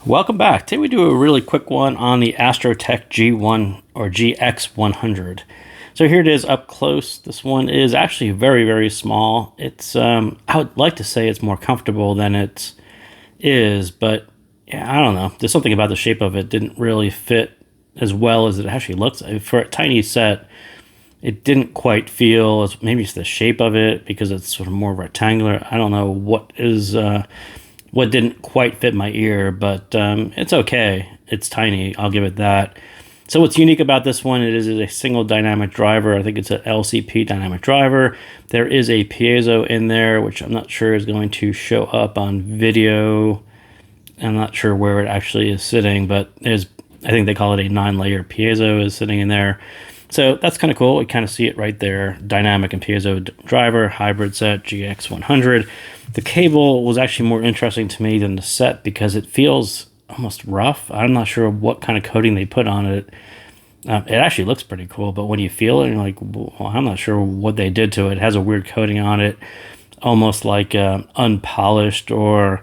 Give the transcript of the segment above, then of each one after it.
Welcome back. Today we do a really quick one on the Astrotec G1 or GX100. So here it is up close. This one is actually very, very small. It's I would like to say it's more comfortable than it is, but yeah, I don't know. There's something about the shape of it didn't really fit as well as it actually looks. For a tiny set, it didn't quite feel as, maybe it's the shape of it because it's sort of more rectangular. I don't know what didn't quite fit my ear, but it's okay. It's tiny. I'll give it that. So what's unique about this one, it is a single dynamic driver. I think it's an LCP dynamic driver. There is a piezo in there, which I'm not sure is going to show up on video. I'm not sure where it actually is sitting, but I think they call it a 9-layer piezo is sitting in there. So that's kind of cool. We kind of see it right there. Dynamic and piezo driver, hybrid set, GX100. The cable was actually more interesting to me than the set because it feels almost rough. I'm not sure what kind of coating they put on it. It actually looks pretty cool, but when you feel it, you're like, well, I'm not sure what they did to it. It has a weird coating on it, almost like unpolished, or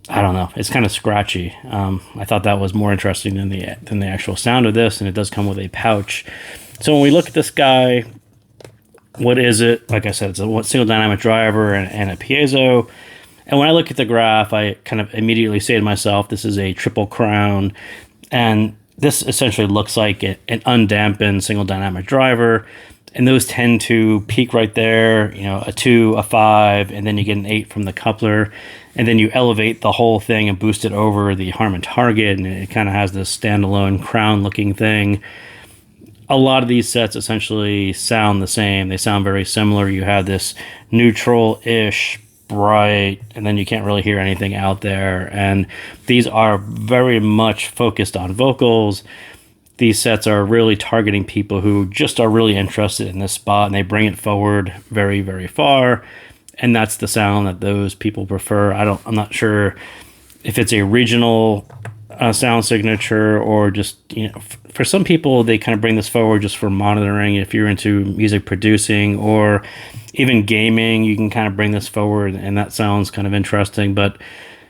I don't know. It's kind of scratchy. I thought that was more interesting than the actual sound of this, and it does come with a pouch. So when we look at this guy, what is it? Like I said, it's a single dynamic driver and a piezo. And when I look at the graph, I kind of immediately say to myself, this is a triple crown. And this essentially looks like an undampened single dynamic driver. And those tend to peak right there, a 2, a 5, and then you get an 8 from the coupler. And then you elevate the whole thing and boost it over the Harman Target. And it kind of has this standalone crown looking thing. A lot of these sets essentially sound the same. They sound very similar. You have this neutral-ish bright, and then you can't really hear anything out there. And these are very much focused on vocals. These sets are really targeting people who just are really interested in this spot, and they bring it forward very, very far. And that's the sound that those people prefer. I'm not sure if it's a regional sound signature or just, for some people, they kind of bring this forward just for monitoring. If you're into music producing or even gaming, you can kind of bring this forward, and that sounds kind of interesting. But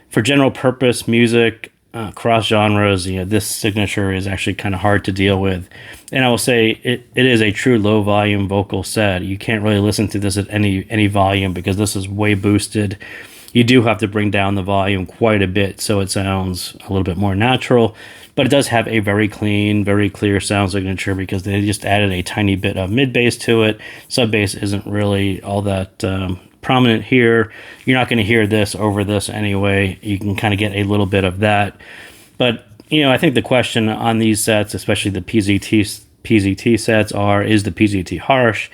for general purpose music, cross genres, this signature is actually kind of hard to deal with. And I will say it is a true low volume vocal set. You can't really listen to this at any volume because this is way boosted. You do have to bring down the volume quite a bit so it sounds a little bit more natural, but it does have a very clean, very clear sound signature because they just added a tiny bit of mid bass to it. Sub bass isn't really all that prominent here. You're not going to hear this over this anyway. You can kind of get a little bit of that. But, I think the question on these sets, especially the PZT sets, is the PZT harsh?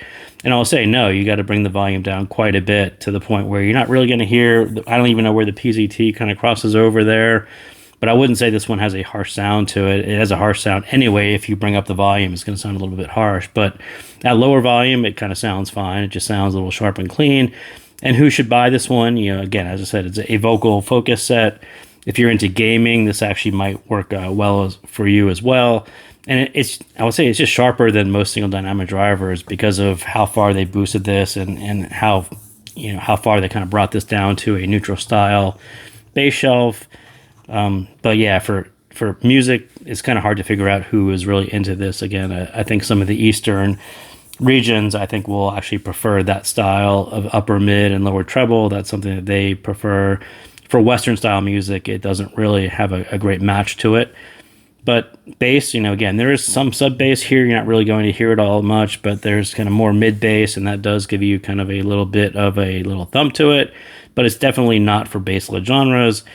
And I'll say no, you got to bring the volume down quite a bit to the point where you're not really going to hear. I don't even know where the PZT kind of crosses over there, but I wouldn't say this one has a harsh sound to it. It has a harsh sound anyway. If you bring up the volume, it's going to sound a little bit harsh, but at lower volume, it kind of sounds fine. It just sounds a little sharp and clean. And who should buy this one? Again, as I said, it's a vocal focus set. If you're into gaming, this actually might work well for you as well. And I would say it's just sharper than most single dynamic drivers because of how far they boosted this and how far they kind of brought this down to a neutral style bass shelf. But yeah, for music, it's kind of hard to figure out who is really into this. Again, I think some of the Eastern regions, I think, will actually prefer that style of upper mid and lower treble. That's something that they prefer. For Western style music, it doesn't really have a great match to it. But bass, again, there is some sub bass here. You're not really going to hear it all much, but there's kind of more mid bass, and that does give you kind of a little bit of a little thump to it. But it's definitely not for bass-lit genres.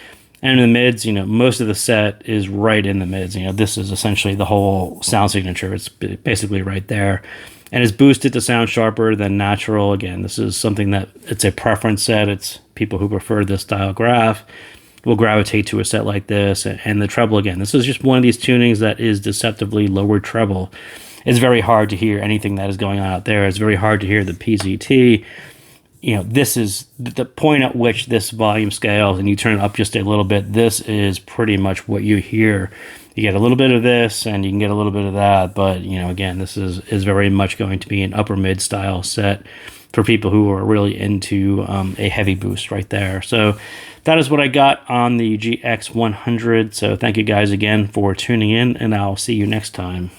And in the mids, most of the set is right in the mids. This is essentially the whole sound signature. It's basically right there. And it's boosted to sound sharper than natural. Again, this is something that it's a preference set. It's people who prefer this style graph will gravitate to a set like this. And the treble, again, this is just one of these tunings that is deceptively lower treble. It's very hard to hear anything that is going on out there. It's very hard to hear the PZT. This is the point at which this volume scales and you turn it up just a little bit. This is pretty much what you hear. You get a little bit of this and you can get a little bit of that. But, again, this is very much going to be an upper mid style set. for people who are really into a heavy boost right there. So that is what I got on the GX100. So thank you guys again for tuning in, and I'll see you next time.